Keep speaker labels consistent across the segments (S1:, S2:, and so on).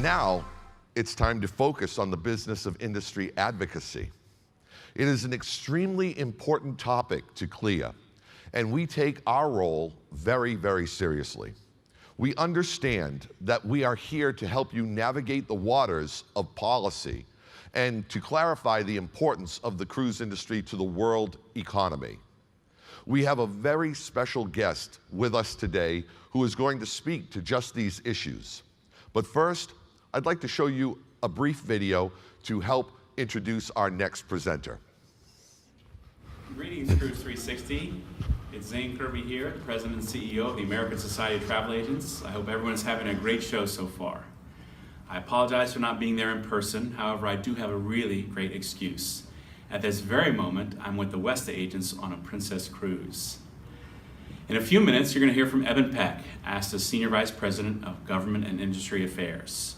S1: And now it's time to focus on the business of industry advocacy. It is an extremely important topic to CLIA, and we take our role very, very seriously. We understand that we are here to help you navigate the waters of policy and to clarify the importance of the cruise industry to the world economy. We have a very special guest with us today who is going to speak to just these issues. But first, I'd like to show you a brief video to help introduce our next presenter.
S2: Greetings, Cruise 360. It's Zane Kirby here, the President and CEO of the American Society of Travel Agents. I hope everyone's having a great show so far. I apologize for not being there in person. However, I do have a really great excuse. At this very moment, I'm with the ASTA agents on a Princess cruise. In a few minutes, you're going to hear from Eben Peck, ASTA's Senior Vice President of Government and Industry Affairs.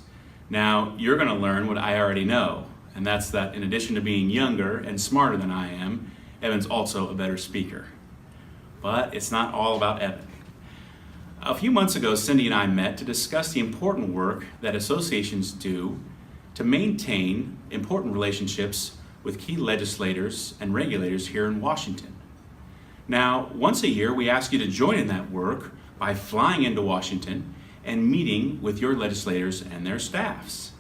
S2: Now, you're going to learn what I already know, and that's that in addition to being younger and smarter than I am, Eben's also a better speaker. But it's not all about Eben. A few months ago, Cindy and I met to discuss the important work that associations do to maintain important relationships with key legislators and regulators here in Washington. Now, once a year, we ask you to join in that work by flying into Washington and meeting with your legislators and their staffs.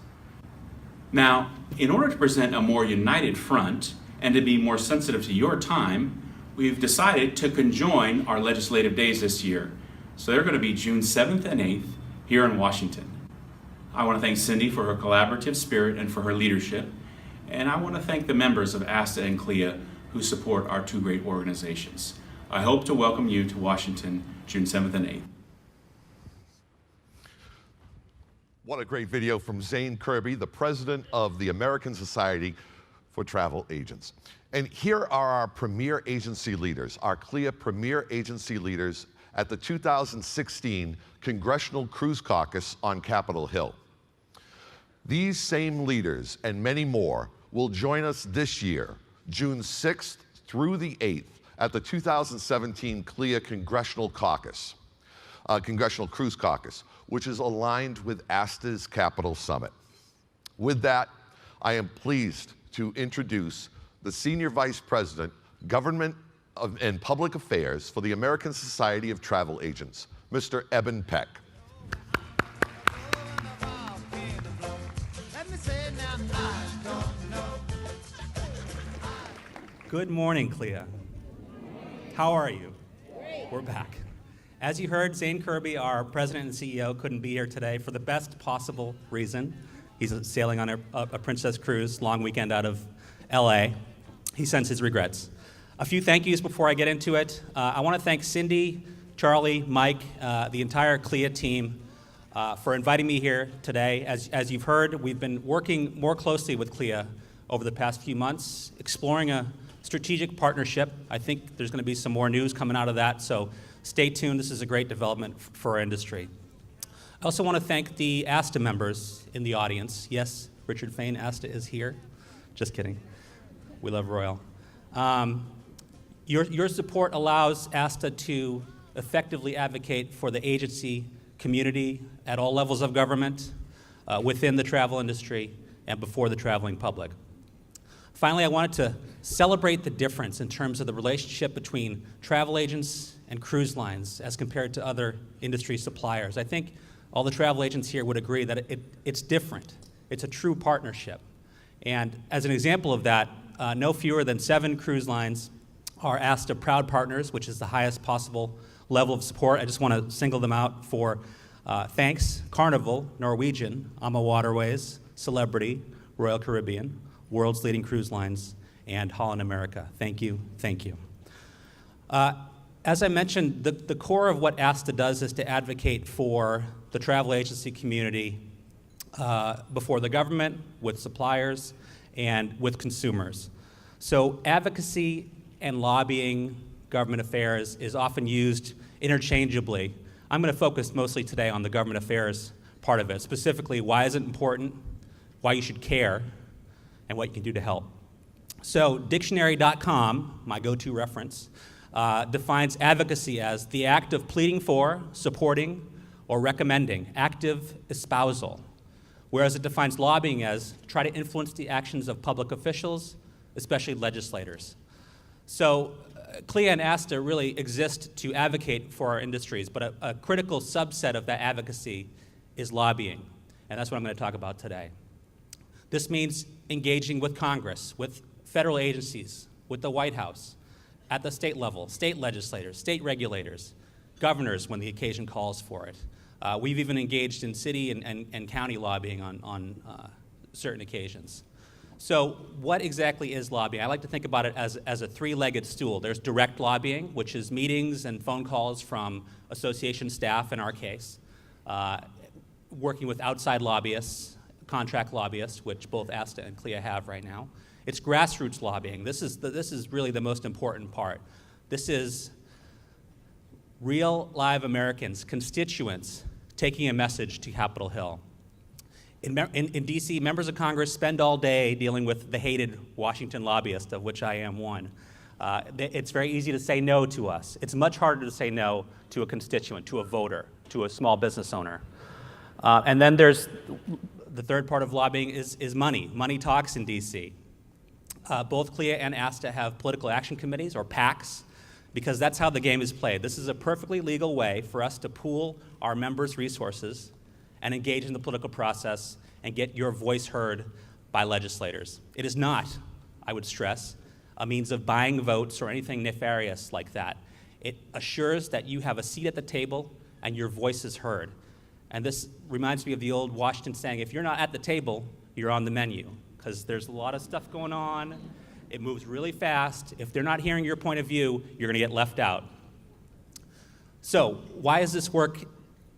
S2: Now, in order to present a more united front and to be more sensitive to your time, we've decided to conjoin our legislative days this year. So they're going to be June 7th and 8th here in Washington. I want to thank Cindy for her collaborative spirit and for her leadership. And I want to thank the members of ASTA and CLIA who support our two great organizations. I hope to welcome you to Washington June 7th and 8th.
S1: What a great video from Zane Kirby, the President of the American Society for Travel Agents. And here are our premier agency leaders, our CLIA premier agency leaders at the 2016 Congressional Cruise Caucus on Capitol Hill. These same leaders and many more will join us this year, June 6th through the 8th, at the 2017 CLIA Congressional Caucus, Congressional Cruise Caucus, which is aligned with ASTA's Capital Summit. With that, I am pleased to introduce the Senior Vice President, Government and Public Affairs for the American Society of Travel Agents, Mr. Eben Peck.
S3: Good morning, CLIA. How are you?
S4: Great.
S3: We're back. As you heard, Zane Kirby, our president and CEO, couldn't be here today for the best possible reason. He's sailing on a Princess cruise, long weekend out of LA. He sends his regrets. A few thank yous before I get into it. I want to thank Cindy, Charlie, Mike, the entire CLIA team for inviting me here today. As you've heard, we've been working more closely with CLIA over the past few months, exploring a strategic partnership. I think there's going to be some more news coming out of that, so stay tuned. This is a great development for our industry. I also want to thank the ASTA members in the audience. Yes, Richard Fain, ASTA is here. Just kidding. We love Royal. Your support allows ASTA to effectively advocate for the agency community at all levels of government, within the travel industry, and before the traveling public. Finally, I wanted to celebrate the difference in terms of the relationship between travel agents and cruise lines as compared to other industry suppliers. I think all the travel agents here would agree that it's different. It's a true partnership. And as an example of that, no fewer than 7 cruise lines are ASTA proud partners, which is the highest possible level of support. I just want to single them out for thanks: Carnival, Norwegian, AMA Waterways, Celebrity, Royal Caribbean, world's leading cruise lines, and Holland America. Thank you, thank you. As I mentioned, the core of what ASTA does is to advocate for the travel agency community before the government, with suppliers, and with consumers. So advocacy and lobbying, government affairs, is often used interchangeably. I'm going to focus mostly today on the government affairs part of it, specifically why is it important, why you should care, and what you can do to help. So dictionary.com, my go-to reference, defines advocacy as the act of pleading for, supporting, or recommending, active espousal, whereas it defines lobbying as try to influence the actions of public officials, especially legislators. So CLIA and ASTA really exist to advocate for our industries, but a critical subset of that advocacy is lobbying, and that's what I'm going to talk about today. This means engaging with Congress, with federal agencies, with the White House, at the state level, state legislators, state regulators, governors when the occasion calls for it. We've even engaged in city and county lobbying on certain occasions. So what exactly is lobbying? I like to think about it as a three-legged stool. There's direct lobbying, which is meetings and phone calls from association staff, in our case, working with outside lobbyists, contract lobbyists, which both ASTA and CLIA have right now. It's grassroots lobbying. This is really the most important part. This is real live Americans, constituents, taking a message to Capitol Hill. In DC, members of Congress spend all day dealing with the hated Washington lobbyists, of which I am one. It's very easy to say no to us. It's much harder to say no to a constituent, to a voter, to a small business owner. And then there's the third part of lobbying is money. Money talks in DC. Both CLIA and ASTA have political action committees, or PACs, because that's how the game is played. This is a perfectly legal way for us to pool our members' resources and engage in the political process and get your voice heard by legislators. It is not, I would stress, a means of buying votes or anything nefarious like that. It assures that you have a seat at the table and your voice is heard. And this reminds me of the old Washington saying, if you're not at the table, you're on the menu, because there's a lot of stuff going on. It moves really fast. If they're not hearing your point of view, you're going to get left out. So why is this work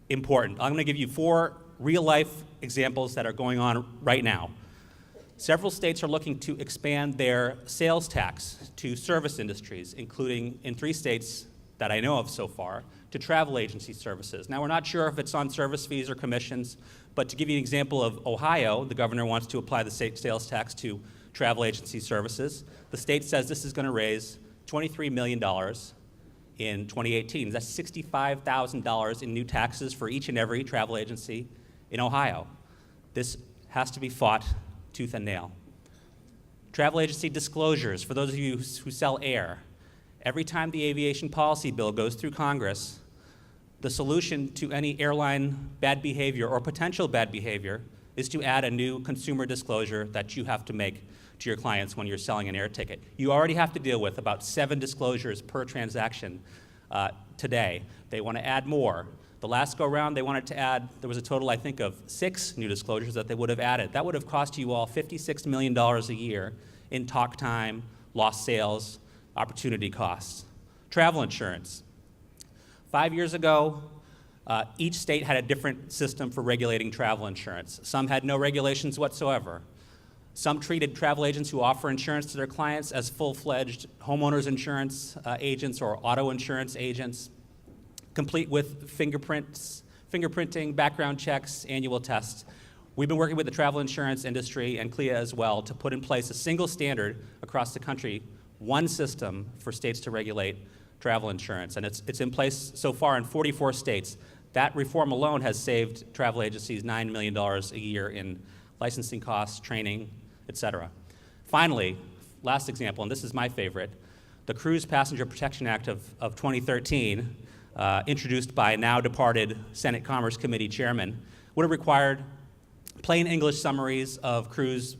S3: important? I'm going to give you 4 real-life examples that are going on right now. Several states are looking to expand their sales tax to service industries, including in 3 states that I know of so far, to travel agency services. Now, we're not sure if it's on service fees or commissions, but to give you an example of Ohio, the governor wants to apply the state sales tax to travel agency services. The state says this is going to raise $23 million in 2018. That's $65,000 in new taxes for each and every travel agency in Ohio. This has to be fought tooth and nail. Travel agency disclosures, for those of you who sell air. Every time the aviation policy bill goes through Congress, the solution to any airline bad behavior or potential bad behavior is to add a new consumer disclosure that you have to make to your clients when you're selling an air ticket. You already have to deal with about 7 disclosures per transaction today. They want to add more. The last go-round, they wanted to add, there was a total, I think, of 6 new disclosures that they would have added. That would have cost you all $56 million a year in talk time, lost sales, opportunity costs. Travel insurance. 5 years ago, each state had a different system for regulating travel insurance. Some had no regulations whatsoever. Some treated travel agents who offer insurance to their clients as full-fledged homeowners insurance agents or auto insurance agents, complete with fingerprinting, background checks, annual tests. We've been working with the travel insurance industry and CLIA as well to put in place a single standard across the country, one system for states to regulate travel insurance. And it's in place so far in 44 states. That reform alone has saved travel agencies $9 million a year in licensing costs, training, et cetera. Finally, last example, and this is my favorite, the Cruise Passenger Protection Act of 2013, introduced by now departed Senate Commerce Committee Chairman, would have required plain English summaries of cruise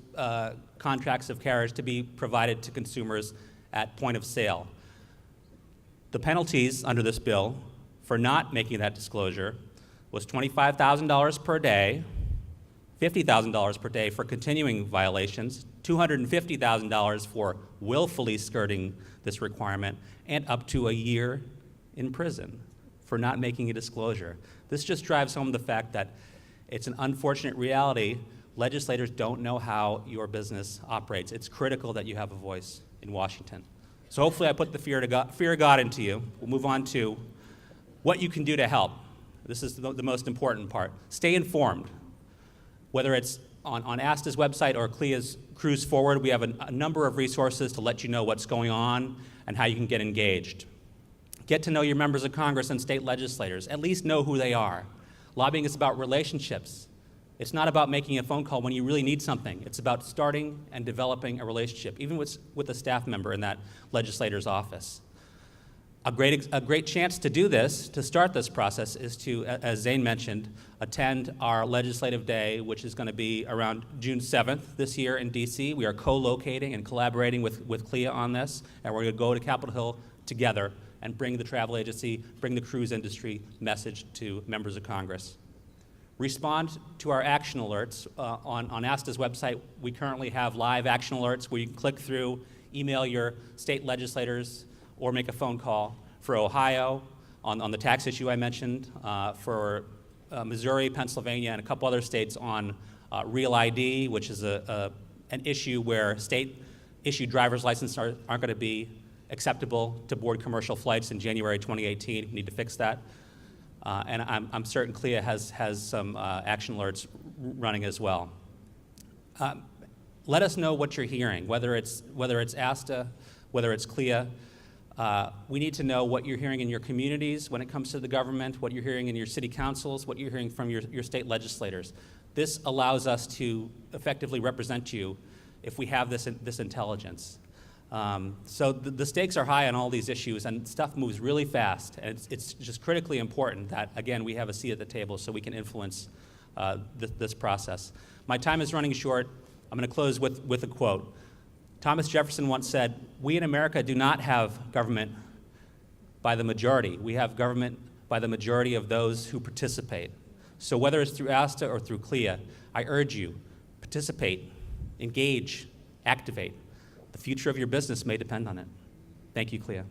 S3: contracts of carriage to be provided to consumers at point of sale. The penalties under this bill for not making that disclosure was $25,000 per day, $50,000 per day for continuing violations, $250,000 for willfully skirting this requirement, and up to a year in prison for not making a disclosure. This just drives home the fact that it's an unfortunate reality. Legislators don't know how your business operates. It's critical that you have a voice in Washington. So hopefully I put the fear of God into you. We'll move on to what you can do to help. This is the most important part. Stay informed. Whether it's on ASTA's website or CLIA's Cruise Forward, we have a number of resources to let you know what's going on and how you can get engaged. Get to know your members of Congress and state legislators. At least know who they are. Lobbying is about relationships, It's not about making a phone call when you really need something. It's about starting and developing a relationship, even with a staff member in that legislator's office. A great chance to do this, to start this process, is to, as Zane mentioned, attend our legislative day, which is going to be around June 7th this year in DC. We are co-locating and collaborating with CLIA on this, and we're going to go to Capitol Hill together and bring the travel agency, bring the cruise industry message to members of Congress. Respond to our action alerts. On ASTA's website, we currently have live action alerts where you can click through, email your state legislators, or make a phone call. For Ohio, on the tax issue I mentioned, for Missouri, Pennsylvania, and a couple other states on Real ID, which is an issue where state-issued driver's licenses aren't going to be acceptable to board commercial flights in January 2018. We need to fix that. And I'm certain CLIA has some action alerts running as well. Let us know what you're hearing, whether it's ASTA, whether it's CLIA. We need to know what you're hearing in your communities when it comes to the government, what you're hearing in your city councils, what you're hearing from your state legislators. This allows us to effectively represent you if we have this intelligence. So the stakes are high on all these issues, and stuff moves really fast. And it's just critically important that, again, we have a seat at the table so we can influence this process. My time is running short. I'm going to close with a quote. Thomas Jefferson once said, "We in America do not have government by the majority. We have government by the majority of those who participate." So whether it's through ASTA or through CLIA, I urge you, participate, engage, activate. The future of your business may depend on it. Thank you, CLIA.